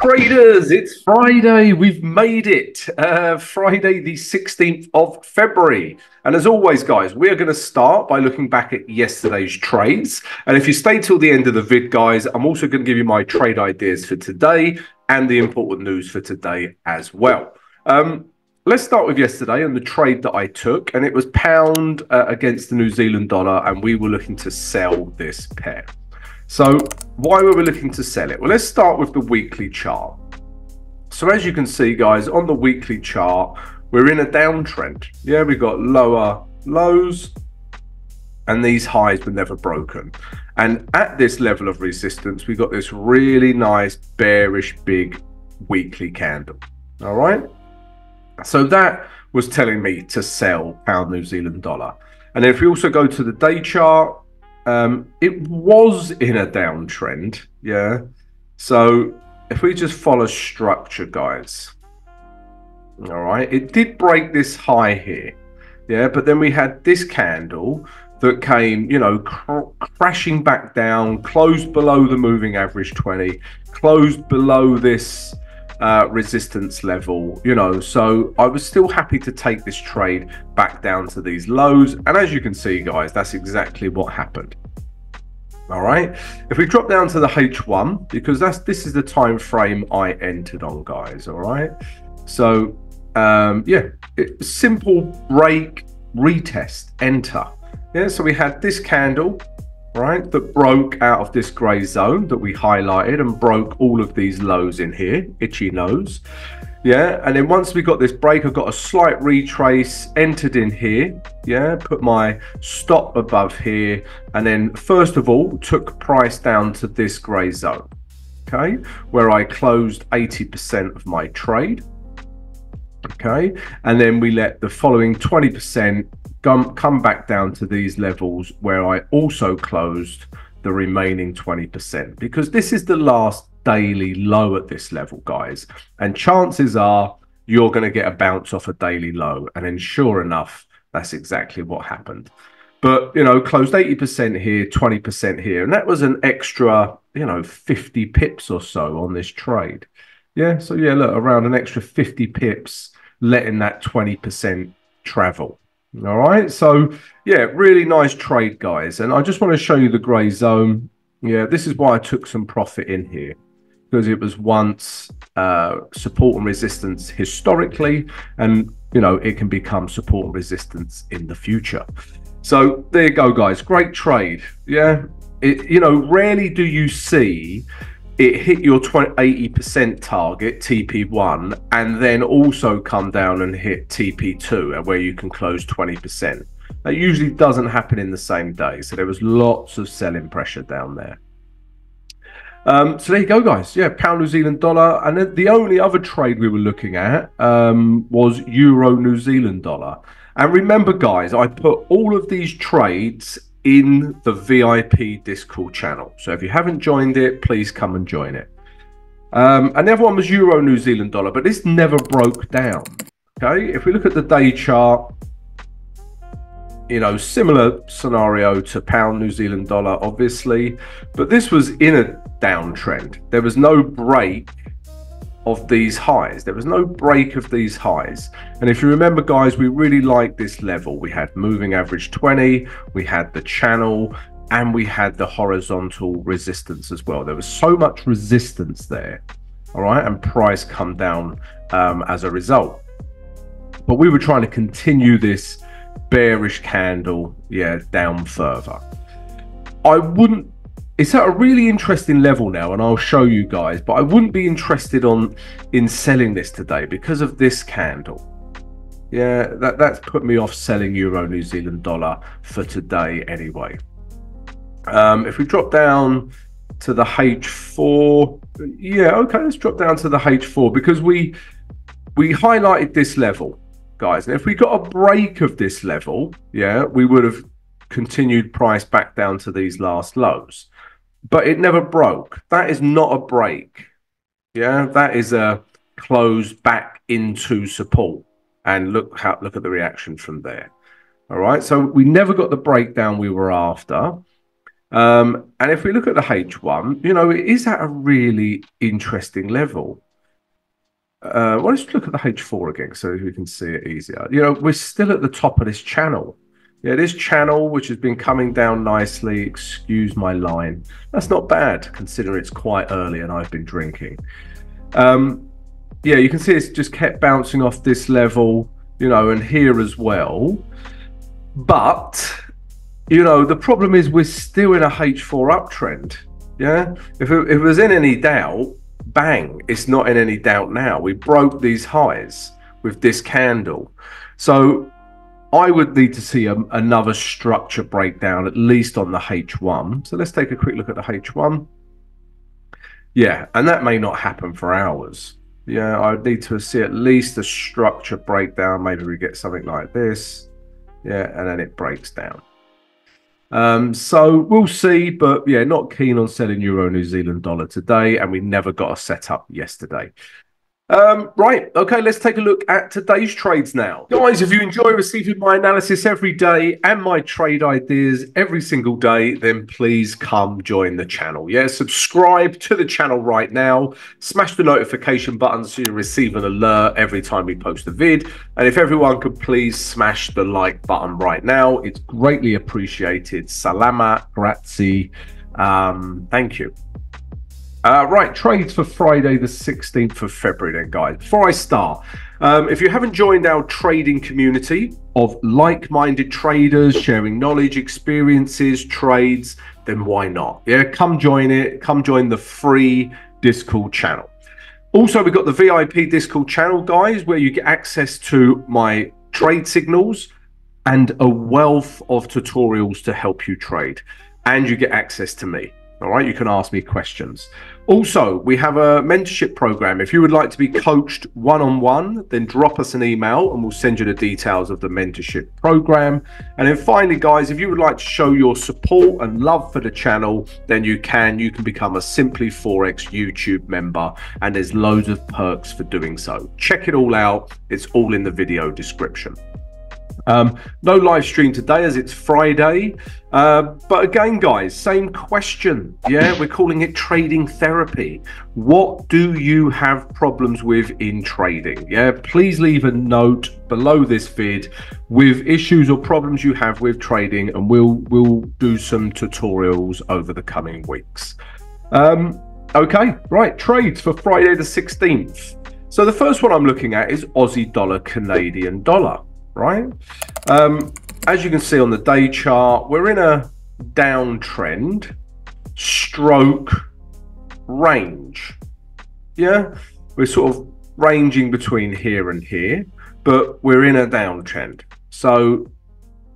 Traders, it's Friday. We've made it. Friday, the 16th of February. And as always, guys, we are going to start by looking back at yesterday's trades. And if you stay till the end of the vid, guys, I'm also going to give you my trade ideas for today and the important news for today as well. Let's start with yesterday and the trade that I took. And it was pound against the New Zealand dollar. And we were looking to sell this pair. So why were we looking to sell it? Well, let's start with the weekly chart. So as you can see, guys, on the weekly chart, we're in a downtrend. Yeah, we've got lower lows and these highs were never broken. And at this level of resistance, we got this really nice bearish big weekly candle. All right. So that was telling me to sell pound New Zealand dollar. And if we also go to the day chart, it was in a downtrend, yeah. So if we just follow structure, guys, all right, it did break this high here, yeah, but then we had this candle that came, you know, crashing back down, closed below the moving average 20, closed below this resistance level, you know. So I was still happy to take this trade back down to these lows, and as you can see, guys, that's exactly what happened. All right, if we drop down to the H1, because this is the time frame I entered on, guys. All right, so yeah, simple break, retest, enter. Yeah, so we had this candle, right, that broke out of this gray zone that we highlighted and broke all of these lows in here, itchy nose. Yeah, and then once we got this break, I got a slight retrace, entered in here, yeah, put my stop above here, and then first of all took price down to this gray zone, okay, where I closed 80% of my trade, okay, and then we let the following 20% come back down to these levels where I also closed the remaining 20%, because this is the last daily low at this level, guys, and chances are you're going to get a bounce off a daily low, and then sure enough, that's exactly what happened. But you know, closed 80% here, 20% here, and that was an extra, you know, 50 pips or so on this trade. Yeah, so yeah, look, around an extra 50 pips letting that 20% travel. All right, so yeah, really nice trade, guys, and I just want to show you the gray zone. Yeah, this is why I took some profit in here, because it was once support and resistance historically, and you know, it can become support and resistance in the future. So there you go, guys, great trade. Yeah, you know, rarely do you see it hit your 80% target, TP1, and then also come down and hit TP2, where you can close 20%. That usually doesn't happen in the same day. So there was lots of selling pressure down there. So there you go, guys. Yeah, pound New Zealand dollar. And then the only other trade we were looking at was euro New Zealand dollar. And remember, guys, I put all of these trades in the VIP Discord channel. So if you haven't joined it, please come and join it. And the other one was euro New Zealand dollar, but this never broke down. Okay, if we look at the day chart, you know, similar scenario to pound New Zealand dollar, obviously, but this was in a downtrend. There was no break of these highs. There was no break of these highs. And if you remember, guys, we really liked this level. We had moving average 20, we had the channel, and we had the horizontal resistance as well. There was so much resistance there, all right, and price come down as a result. But we were trying to continue this bearish candle, yeah, down further. I wouldn't, it's at a really interesting level now, and I'll show you guys, but I wouldn't be interested in selling this today because of this candle. Yeah, that's put me off selling euro New Zealand dollar for today anyway. If we drop down to the H4, yeah, okay, let's drop down to the H4, because we highlighted this level, guys, and if we got a break of this level, yeah, we would have continued price back down to these last lows, but it never broke. That is not a break. Yeah, that is a close back into support, and look at the reaction from there. All right, so we never got the breakdown we were after. And if we look at the H1, you know, it is at a really interesting level. Well, let's look at the H4 again so we can see it easier. You know, we're still at the top of this channel. Yeah, this channel, which has been coming down nicely, excuse my line. That's not bad, considering it's quite early and I've been drinking. Yeah, you can see it's just kept bouncing off this level, you know, and here as well. But, you know, the problem is we're still in a H4 uptrend. Yeah, if it was in any doubt, bang, it's not in any doubt now. We broke these highs with this candle. So I would need to see another structure breakdown, at least on the H1. So let's take a quick look at the H1. Yeah, and that may not happen for hours. Yeah, I would need to see at least a structure breakdown. Maybe we get something like this. Yeah, and then it breaks down. So we'll see, but yeah, not keen on selling Euro New Zealand dollar today, and we never got a setup yesterday. Right, okay, let's take a look at today's trades now. Guys, if you enjoy receiving my analysis every day and my trade ideas every single day, then please come join the channel. Yeah, subscribe to the channel right now. Smash the notification button so you receive an alert every time we post a vid. And if everyone could please smash the like button right now, it's greatly appreciated. Salamat, grazie. Thank you. Right, trades for Friday the 16th of February then, guys. Before I start, if you haven't joined our trading community of like-minded traders sharing knowledge, experiences, trades, then why not? Yeah, come join it. Come join the free Discord channel. Also, we've got the VIP Discord channel, guys, where you get access to my trade signals and a wealth of tutorials to help you trade. And you get access to me. All right, you can ask me questions. Also, we have a mentorship program. If you would like to be coached one-on-one, then drop us an email and we'll send you the details of the mentorship program. And then finally, guys, if you would like to show your support and love for the channel, then you can become a Simply Forex YouTube member, and there's loads of perks for doing so. Check it all out. It's all in the video description. No live stream today as it's Friday, but again, guys, same question. Yeah, we're calling it trading therapy. What do you have problems with in trading? Yeah, please leave a note below this vid with issues or problems you have with trading, and we'll do some tutorials over the coming weeks. Okay, right, trades for Friday the 16th. So the first one I'm looking at is Aussie dollar, Canadian dollar. Right, as you can see on the day chart, we're in a downtrend stroke range. Yeah, we're sort of ranging between here and here, but we're in a downtrend. So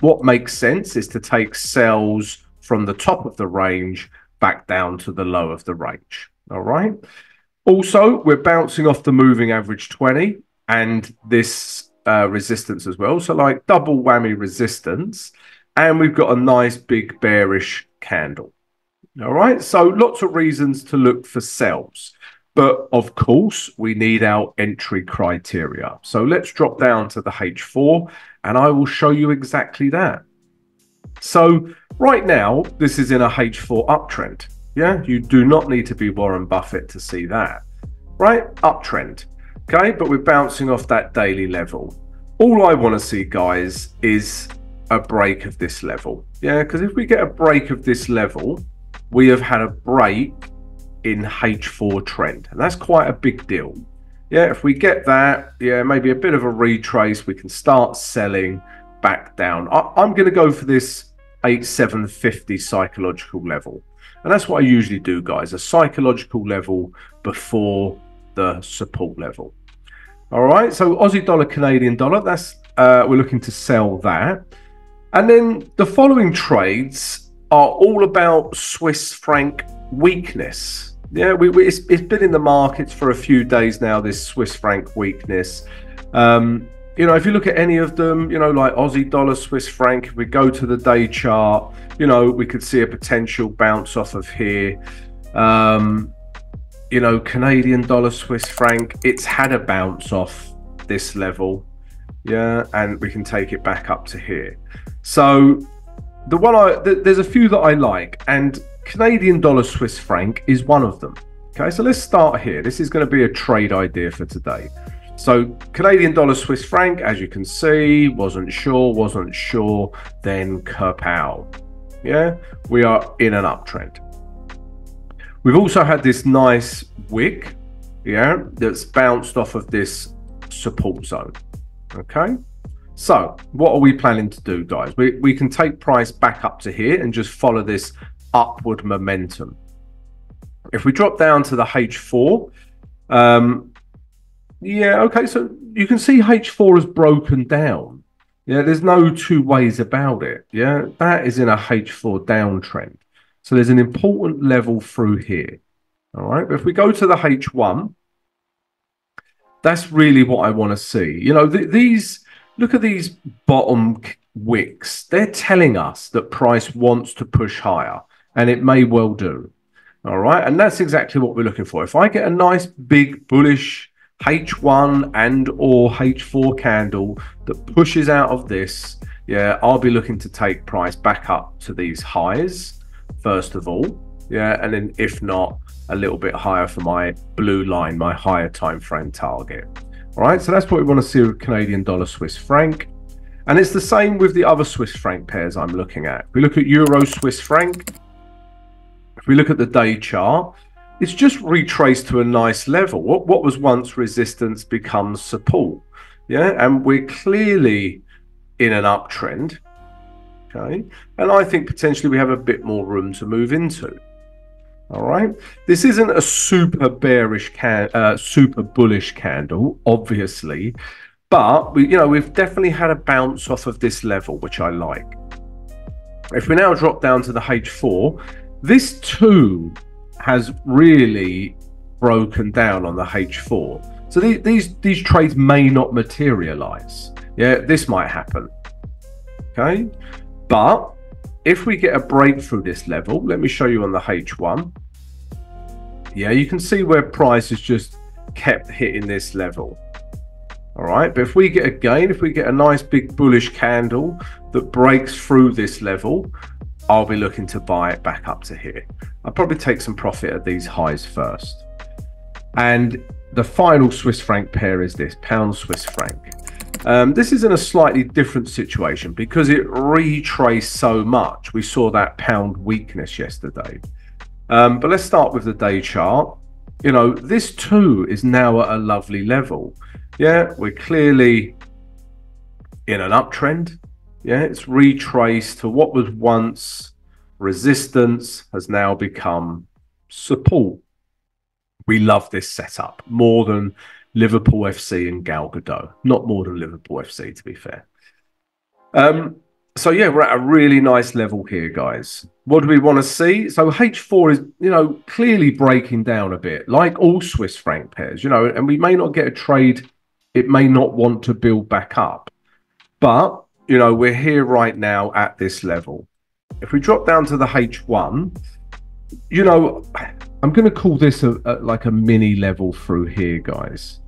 what makes sense is to take sells from the top of the range back down to the low of the range. All right, also we're bouncing off the moving average 20 and this resistance as well, so like double whammy resistance, and we've got a nice big bearish candle. All right, so lots of reasons to look for sells, but of course we need our entry criteria. So let's drop down to the H4 and I will show you exactly that. So right now this is in a H4 uptrend. Yeah, you do not need to be Warren Buffett to see that. Right, uptrend. Okay, but we're bouncing off that daily level. All I want to see, guys, is a break of this level. Yeah, because if we get a break of this level, we have had a break in H4 trend. And that's quite a big deal. Yeah, if we get that, yeah, maybe a bit of a retrace, we can start selling back down. I'm going to go for this 8750 psychological level. And that's what I usually do, guys, a psychological level before the support level. All right, so Aussie dollar, Canadian dollar, that's we're looking to sell that. And then the following trades are all about Swiss franc weakness. Yeah, it's been in the markets for a few days now, this Swiss franc weakness. You know, if you look at any of them, you know, like Aussie dollar, Swiss franc, if we go to the day chart, you know, we could see a potential bounce off of here. You know, Canadian dollar, Swiss franc, it's had a bounce off this level. Yeah, and we can take it back up to here. So there's a few that I like, and Canadian dollar Swiss franc is one of them. Okay, so let's start here. This is going to be a trade idea for today. So Canadian dollar Swiss franc, as you can see, wasn't sure, then kapow. Yeah, we are in an uptrend. We've also had this nice wick, yeah, that's bounced off of this support zone. Okay, so what are we planning to do, guys? We can take price back up to here and just follow this upward momentum. If we drop down to the H4, yeah, okay, so you can see H4 has broken down. Yeah, there's no two ways about it. Yeah, that is in a H4 downtrend. So there's an important level through here. All right, but if we go to the H1, that's really what I want to see. You know, these, look at these bottom wicks. They're telling us that price wants to push higher, and it may well do. All right, and that's exactly what we're looking for. If I get a nice big bullish H1 and or H4 candle that pushes out of this, yeah, I'll be looking to take price back up to these highs first of all, yeah, and then if not, a little bit higher for my blue line, my higher time frame target. All right, so that's what we want to see with Canadian dollar Swiss franc, and it's the same with the other Swiss franc pairs I'm looking at. If we look at Euro Swiss franc, if we look at the day chart, it's just retraced to a nice level. What was once resistance becomes support. Yeah, and we're clearly in an uptrend. Okay, and I think potentially we have a bit more room to move into. All right, this isn't a super bearish super bullish candle, obviously, but we've definitely had a bounce off of this level, which I like. If we now drop down to the H4, this too has really broken down on the H4. So these trades may not materialize. Yeah, this might happen. Okay, but if we get a break through this level, let me show you on the H1. Yeah, you can see where price has just kept hitting this level. All right, but if we get a nice big bullish candle that breaks through this level, I'll be looking to buy it back up to here. I'll probably take some profit at these highs first. And the final Swiss franc pair is this, pound Swiss franc. This is in a slightly different situation because it retraced so much. We saw that pound weakness yesterday. But let's start with the day chart. You know, this too is now at a lovely level. Yeah, we're clearly in an uptrend. Yeah, it's retraced to what was once resistance, has now become support. We love this setup more than Liverpool FC and Gal Gadot. Not more than Liverpool FC, to be fair. So yeah, we're at a really nice level here, guys. What do we want to see? So H4 is, clearly breaking down a bit, like all Swiss franc pairs, and we may not get a trade. It may not want to build back up, but we're here right now at this level. If we drop down to the H1, I'm going to call this like a mini level through here, guys.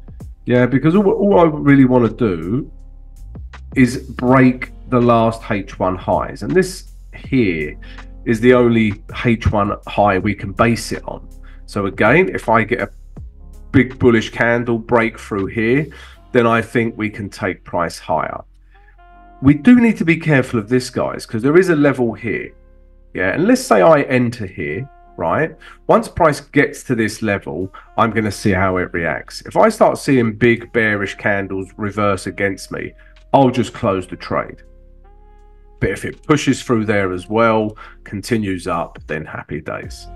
Yeah, because all I really want to do is break the last H1 highs. And this here is the only H1 high we can base it on. So again, if I get a big bullish candle breakthrough here, then I think we can take price higher. We do need to be careful of this, guys, because there is a level here. Yeah, and let's say I enter here, right? Once price gets to this level, I'm going to see how it reacts. If I start seeing big bearish candles reverse against me, I'll just close the trade. But if it pushes through there as well, continues up, then happy days.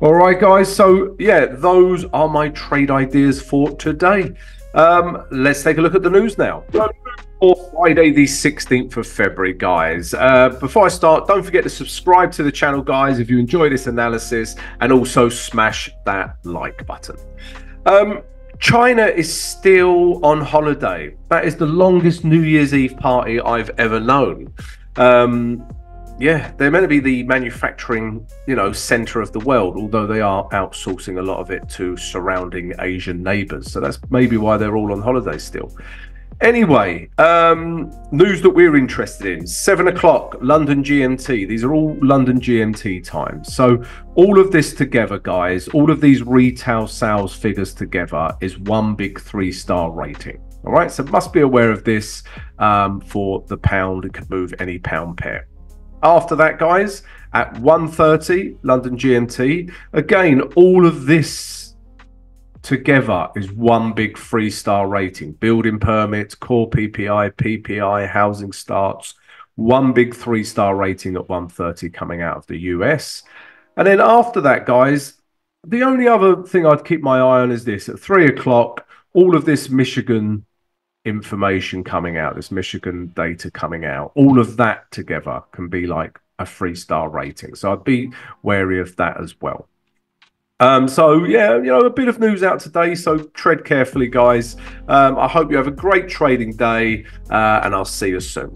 All right, guys. So yeah, those are my trade ideas for today. Let's take a look at the news now. For Friday the 16th of February, guys. Before I start, don't forget to subscribe to the channel, guys, if you enjoy this analysis, and also smash that like button. China is still on holiday. That is the longest New Year's Eve party I've ever known. Yeah, they're meant to be the manufacturing, center of the world, although they are outsourcing a lot of it to surrounding Asian neighbors. So that's maybe why they're all on holiday still. Anyway, news that we're interested in. 7 o'clock, London GMT. These are all London GMT times. So all of this together, guys, all of these retail sales figures together is one big 3-star rating. All right, so must be aware of this for the pound. It could move any pound pair. After that, guys, at 1:30, London GMT, again, all of this together is one big 3-star rating. Building permits, core PPI, PPI, housing starts, one big 3-star rating at 1:30 coming out of the US. And then after that, guys, the only other thing I'd keep my eye on is this. At 3 o'clock, all of this Michigan information coming out, this Michigan data coming out, all of that together can be like a 3-star rating. So I'd be wary of that as well. So yeah, a bit of news out today, so tread carefully, guys. I hope you have a great trading day, and I'll see you soon.